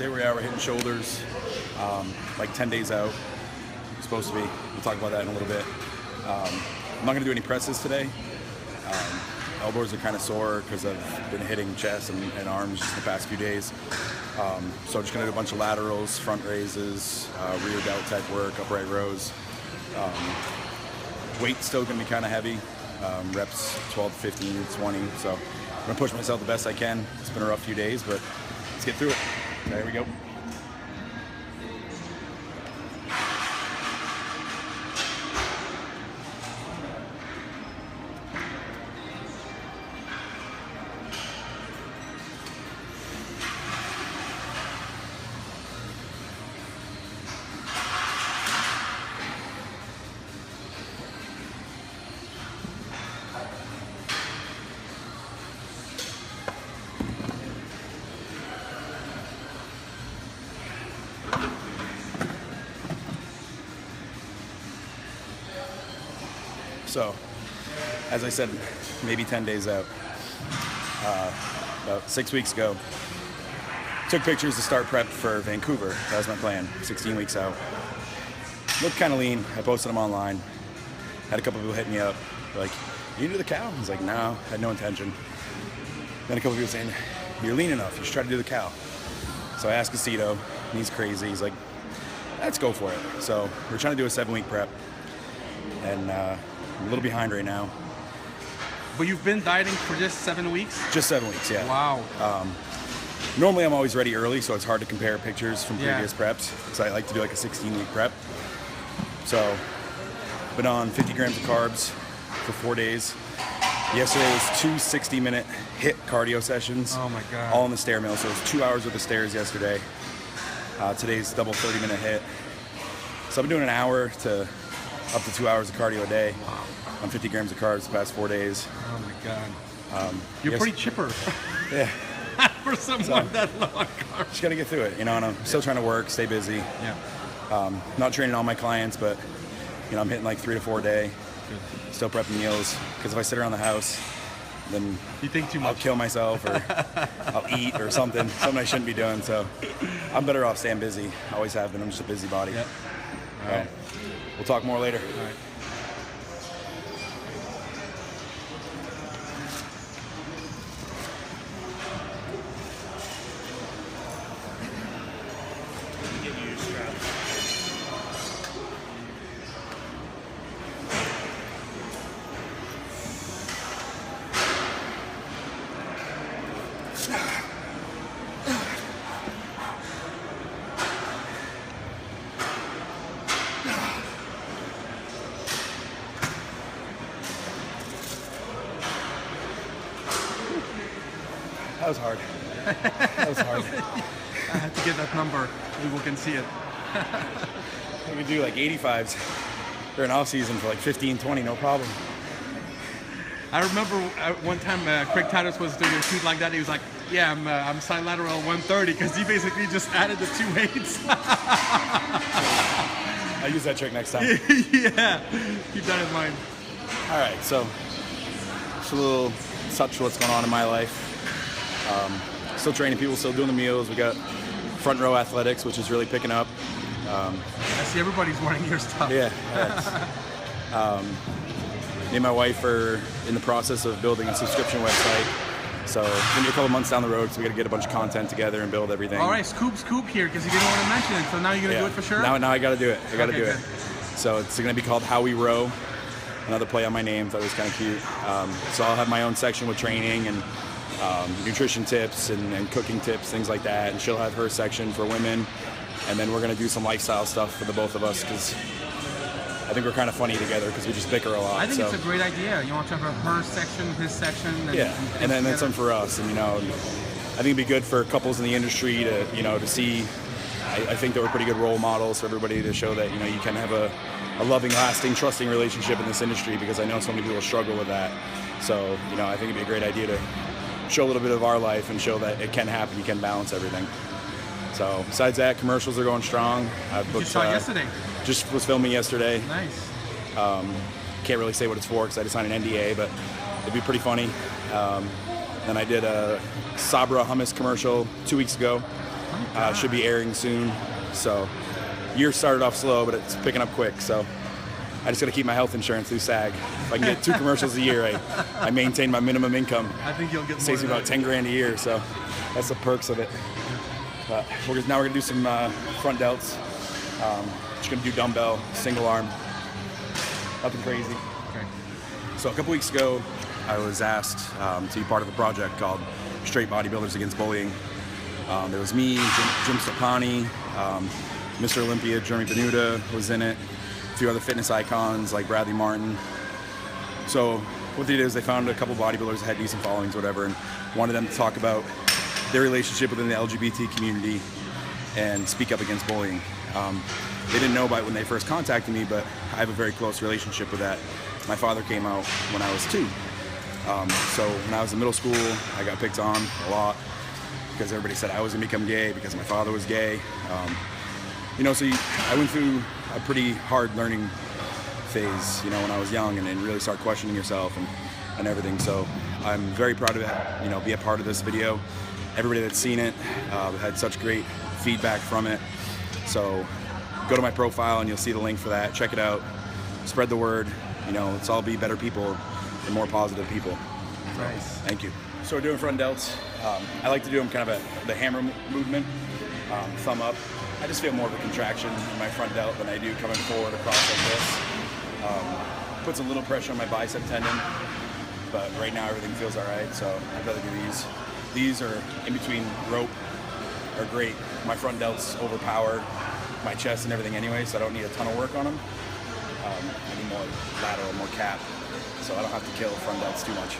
Today we're hitting shoulders, like 10 days out. We're supposed to be. We'll talk about that in a little bit. I'm not going to do any presses today. Elbows are kind of sore because I've been hitting chest and arms just the past few days. So I'm just going to do a bunch of laterals, front raises, rear delt type work, upright rows. Weight's still going to be kind of heavy. Reps 12, 15, 20. So I'm going to push myself the best I can. It's been a rough few days, but let's get through it. There we go. So, as I said, maybe 10 days out, about 6 weeks ago, took pictures to start prep for Vancouver. That was my plan, 16 weeks out. Looked kind of lean. I posted them online. Had a couple people hit me up, like, you do the cow? I was like, no, had no intention. Then a couple people saying, you're lean enough, you should try to do the cow. So I asked Casito, and he's crazy. He's like, let's go for it. So we're trying to do a 7-week prep. And I'm a little behind right now. But you've been dieting for just 7 weeks? Just 7 weeks, yeah. Wow. Normally I'm always ready early, so it's hard to compare pictures from previous preps. So I like to do like a 16-week prep. So been on 50 grams of carbs for 4 days. Yesterday was 2 60-minute HIIT cardio sessions. Oh my God. All in the stair mill. So it was 2 hours worth of stairs yesterday. Today's double 30-minute HIIT. So I've been doing an hour to up to 2 hours of cardio a day. Wow. On 50 grams of carbs the past 4 days. Oh my God. You're pretty chipper. Yeah. For someone that low on carbs. Just gotta get through it, you know, and I'm still trying to work, stay busy. Yeah. Not training all my clients, but you know, I'm hitting like 3 to 4 a day. Good. Still prepping meals, because if I sit around the house, then you think too much. I'll kill myself, or I'll eat, or something I shouldn't be doing. So I'm better off staying busy. I always have been. I'm just a busybody. Yep. All right. We'll talk more later. All right. That was hard. That was hard. I had to get that number so people can see it. We could do like 85s during off season for like 15, 20, no problem. I remember one time Craig Titus was doing a shoot like that. He was like, yeah, I'm side lateral 130 because he basically just added the 2 weights. I'll use that trick next time. Yeah, keep that in mind. All right, so just a little touch what's going on in my life. Still training people, still doing the meals. We got front row athletics, which is really picking up. I see everybody's wanting your stuff. Yeah. Me and my wife are in the process of building a subscription website. So it's gonna be a couple months down the road, so we got to get a bunch of content together and build everything. All right, scoop here, because you didn't want to mention it. So now you're gonna do it for sure. Now I got to do it. I got to do good. it. So it's gonna be called How We Row. Another play on my name. Thought it was kind of cute. So I'll have my own section with training and nutrition tips and cooking tips, things like that. And she'll have her section for women. And then we're gonna do some lifestyle stuff for the both of us, because I think we're kind of funny together because we just bicker a lot. I think it's a great idea. You want to have her section, his section. And then some for us. And, you know, I think it'd be good for couples in the industry to, you know, to see. I think that we're pretty good role models for everybody to show that, you know, you can have a loving, lasting, trusting relationship in this industry, because I know so many people struggle with that. So, you know, I think it'd be a great idea to show a little bit of our life and show that it can happen. You can balance everything. So besides that, commercials are going strong. I've booked, you saw yesterday. Just was filming yesterday. Nice. Can't really say what it's for because I just signed an NDA, but it'd be pretty funny. Then I did a Sabra hummus commercial 2 weeks ago. Should be airing soon. So year started off slow, but it's picking up quick. So I just got to keep my health insurance through SAG. If I can get 2 commercials a year, I maintain my minimum income. I think you'll get more. Saves me about 10 grand a year, so that's the perks of it. But now we're gonna do some front delts. Just gonna do dumbbell, single arm, nothing crazy. Okay. So a couple weeks ago, I was asked to be part of a project called Straight Bodybuilders Against Bullying. There was me, Jim Stepani, Mr. Olympia, Jeremy Benuta was in it, a few other fitness icons like Bradley Martin. So what they did is they found a couple bodybuilders that had decent followings, whatever, and wanted them to talk about their relationship within the LGBT community and speak up against bullying. They didn't know about it when they first contacted me, but I have a very close relationship with that. My father came out when I was 2. So when I was in middle school, I got picked on a lot because everybody said I was gonna become gay because my father was gay. So I went through a pretty hard learning phase, when I was young, and then really start questioning yourself and everything. So I'm very proud of be a part of this video. Everybody that's seen it had such great feedback from it. So go to my profile and you'll see the link for that. Check it out. Spread the word. Let's all be better people and more positive people. Nice. Thank you. So we're doing front delts. I like to do them kind of at the hammer movement, thumb up. I just feel more of a contraction in my front delt than I do coming forward across like this. Puts a little pressure on my bicep tendon, but right now everything feels all right, so I'd rather do these. These are in between rope, are great. My front delts overpower my chest and everything anyway, so I don't need a ton of work on them. I need more lateral, more cap, so I don't have to kill front delts too much.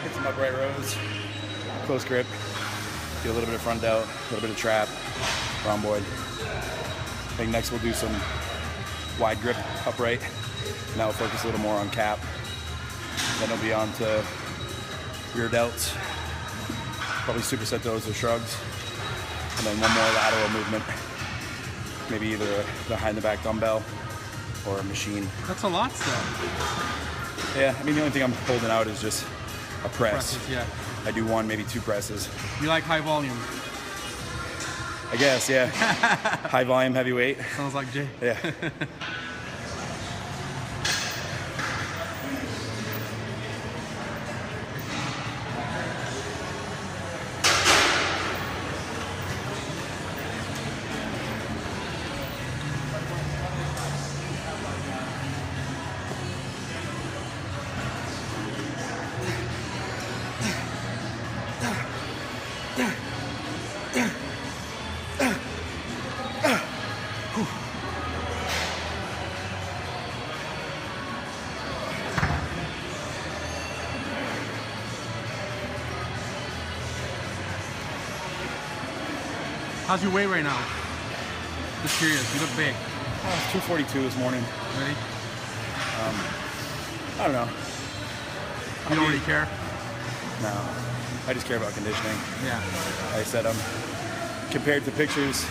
Hit some upright rows, close grip, do a little bit of front delt, a little bit of trap, rhomboid. I think next we'll do some wide grip upright, and that will focus a little more on cap. Then it'll be on to rear delts, probably superset those or shrugs, and then one more lateral movement, maybe either a behind the back dumbbell or a machine. That's a lot still. Yeah, I mean the only thing I'm holding out is just a press. Presses, yeah. I do 1, maybe 2 presses. You like high volume? I guess, yeah. High volume, heavy weight. Sounds like Jay. Yeah. How's your weight right now? Just curious. You look big. I was 242 this morning. Ready? I don't know. You don't really care? No. I just care about conditioning. Yeah. Like I said, compared to pictures,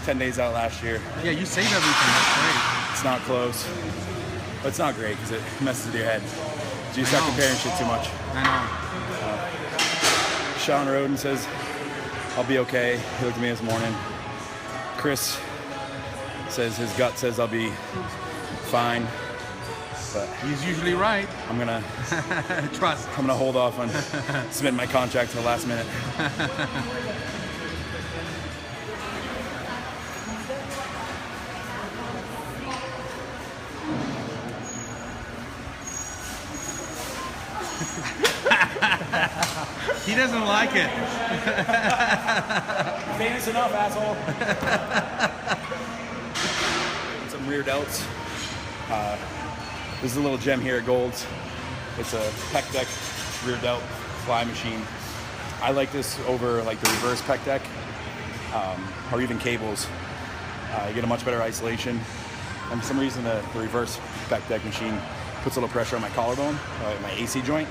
10 days out last year. Yeah, you save everything. That's great. It's not close. But it's not great because it messes with your head. So you start comparing shit too much. I know. Sean Roden says, I'll be okay. He looked at me this morning. Chris says his gut says I'll be fine. But he's usually right. I'm gonna trust. I'm gonna hold off on submitting my contract to the last minute. He doesn't like it. Famous enough, asshole. Some rear delts. This is a little gem here at Gold's. It's a pec deck rear delt fly machine. I like this over like the reverse pec deck or even cables. You get a much better isolation. And for some reason, the reverse pec deck machine puts a little pressure on my collarbone, my AC joint.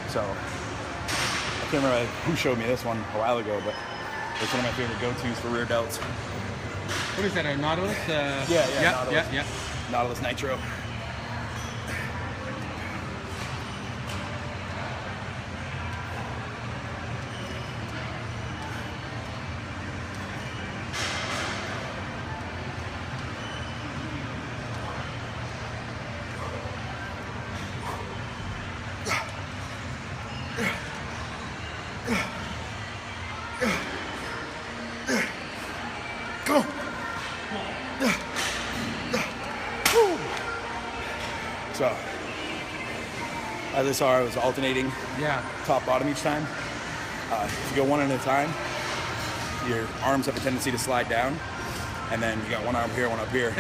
So I can't remember who showed me this one a while ago, but it's one of my favorite go-tos for rear delts. What is that, a Nautilus? Yeah. Nautilus Nitro. So, as I saw, I was alternating top bottom each time. If you go one at a time, your arms have a tendency to slide down, and then you got one arm here, one up here.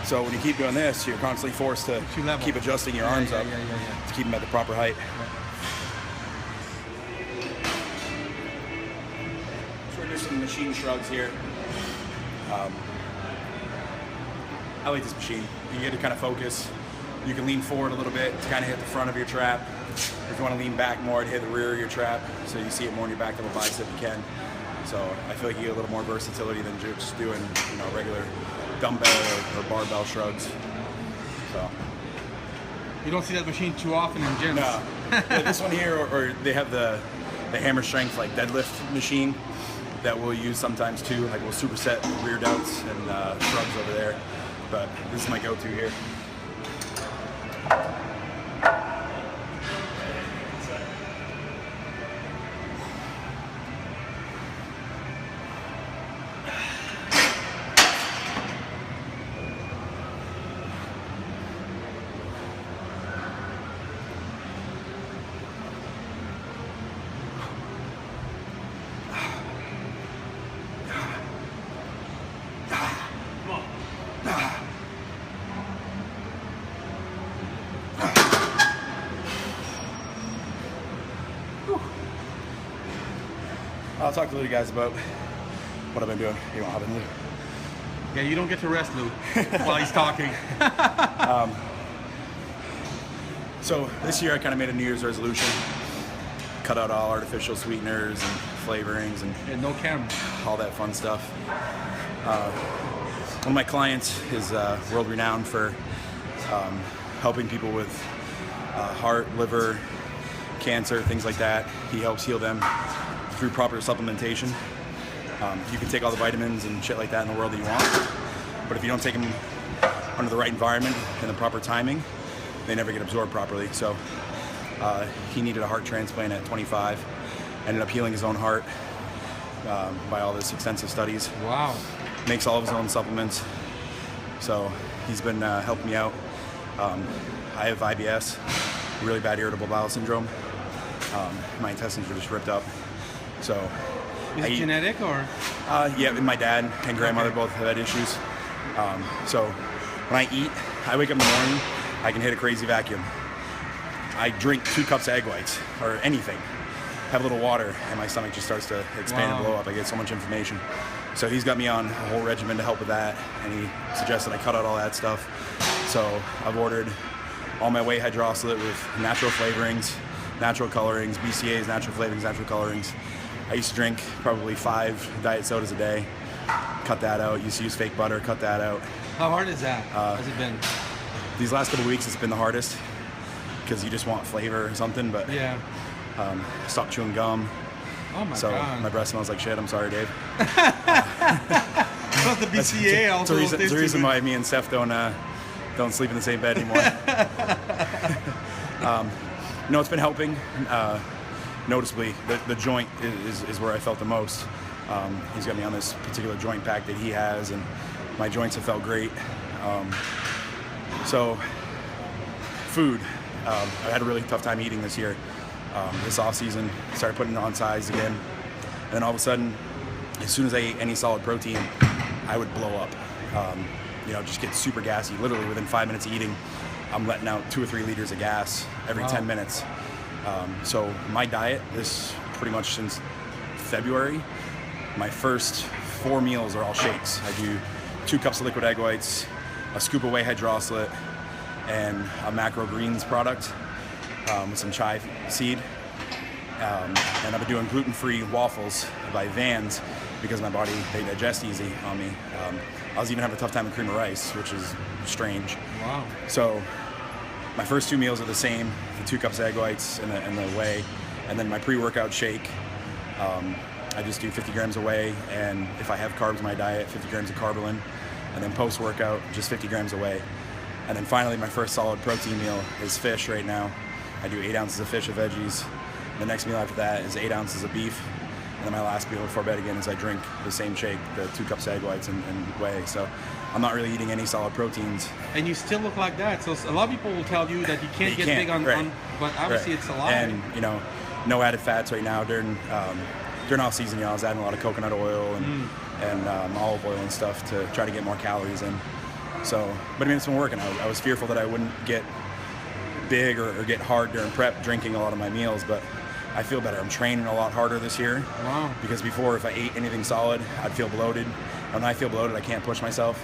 So when you keep doing this, you're constantly forced to keep adjusting your arms up to keep them at the proper height. So we're doing some machine shrugs here. I like this machine. You get to kind of focus. You can lean forward a little bit to kind of hit the front of your trap. If you want to lean back more to hit the rear of your trap, so you see it more in your back double bicep, you can. So I feel like you get a little more versatility than just doing, regular dumbbell or barbell shrugs. So you don't see that machine too often in gyms. No. Yeah, this one here, or they have the hammer strength like deadlift machine that we'll use sometimes too. Like we'll superset rear delts and shrugs over there. But this is my go-to here. I'll talk to the guys about what I've been doing. You want to hop in, Lou? Yeah, you don't get to rest, Lou, while he's talking. So this year I kind of made a New Year's resolution. Cut out all artificial sweeteners and flavorings and no camera. All that fun stuff. One of my clients is world renowned for helping people with heart, liver, cancer, things like that. He helps heal them through proper supplementation. You can take all the vitamins and shit like that in the world that you want, but if you don't take them under the right environment and the proper timing, they never get absorbed properly. So he needed a heart transplant at 25, ended up healing his own heart by all this extensive studies. Wow. Makes all of his own supplements. So he's been helping me out. I have IBS, really bad irritable bowel syndrome. My intestines were just ripped up. So is it genetic or? Yeah, my dad and grandmother both have had issues. So when I eat, I wake up in the morning, I can hit a crazy vacuum. I drink 2 cups of egg whites or anything, have a little water, and my stomach just starts to expand and blow up. I get so much inflammation. So he's got me on a whole regimen to help with that, and he suggested I cut out all that stuff. So I've ordered all my whey hydroxylate with natural flavorings, natural colorings, BCAAs, natural flavorings, natural colorings. I used to drink probably 5 diet sodas a day. cut that out. Used to use fake butter, cut that out. How hard is that? Has it been? These last couple weeks, it's been the hardest because you just want flavor or something. But yeah, stop chewing gum. Oh my so God. my breath smells like shit. I'm sorry, Dave. Plus the BCA also. It's the reason why me and Steph don't sleep in the same bed anymore. No, it's been helping. Noticeably, the joint is where I felt the most. He's got me on this particular joint pack that he has, and my joints have felt great. So, food. I had a really tough time eating this year. This off season, started putting on size again, and then all of a sudden, as soon as I ate any solid protein, I would blow up. Just get super gassy. Literally within 5 minutes of eating, I'm letting out 2 or 3 liters of gas every 10 minutes. So my diet, this pretty much since February, my first 4 meals are all shakes. I do 2 cups of liquid egg whites, a scoop of whey hydrosolate, and a macro greens product with some chai seed. And I've been doing gluten-free waffles by Vans because my body, they digest easy on me. I was even having a tough time with cream of rice, which is strange. Wow. So my first 2 meals are the same, the 2 cups of egg whites and the whey, and then my pre-workout shake. I just do 50 grams of whey, and if I have carbs in my diet, 50 grams of carbolin, and then post-workout, just 50 grams of whey. And then finally, my first solid protein meal is fish right now. I do 8 ounces of fish of veggies. The next meal after that is 8 ounces of beef. And then my last meal before bed again is I drink the same shake, the 2 cups of egg whites and whey. So I'm not really eating any solid proteins. And you still look like that. So a lot of people will tell you that you can't get big on, but obviously it's a lie. And no added fats right now. During off season, I was adding a lot of coconut oil and olive oil and stuff to try to get more calories in. So, but I mean, it's been working. I was fearful that I wouldn't get big or get hard during prep drinking a lot of my meals, but I feel better. I'm training a lot harder this year. Wow. Because before, if I ate anything solid, I'd feel bloated. And when I feel bloated, I can't push myself.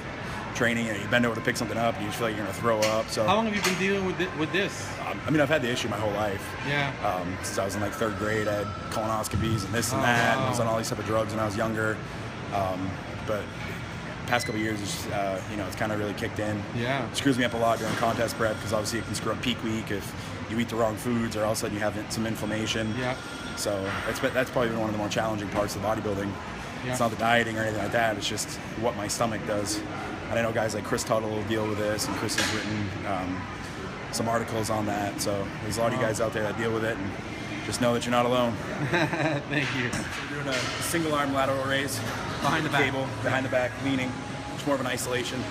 Training, you bend over to pick something up, and you just feel like you're going to throw up. So how long have you been dealing with this? I mean, I've had the issue my whole life. Yeah. Since I was in like 3rd grade, I had colonoscopies and this and that. Wow. And I was on all these type of drugs when I was younger. But past couple of years, it's, it's kind of really kicked in. Yeah. It screws me up a lot during contest prep because obviously it can screw up peak week if you eat the wrong foods or all of a sudden you have some inflammation. Yeah. So that's probably been one of the more challenging parts of bodybuilding. Yeah. It's not the dieting or anything like that. It's just what my stomach does. And I know guys like Chris Tuttle will deal with this, and Chris has written some articles on that. So there's a lot of you guys out there that deal with it, and just know that you're not alone. Thank you. So we're doing a single arm lateral raise. Behind the back. Cable, behind the back, leaning. It's more of an isolation.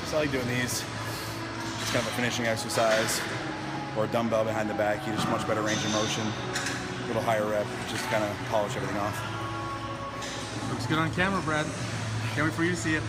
So I like doing these. It's kind of a finishing exercise, or a dumbbell behind the back. You just much better range of motion, a little higher rep, just kind of polish everything off. Looks good on camera, Brad. Can't wait for you to see it.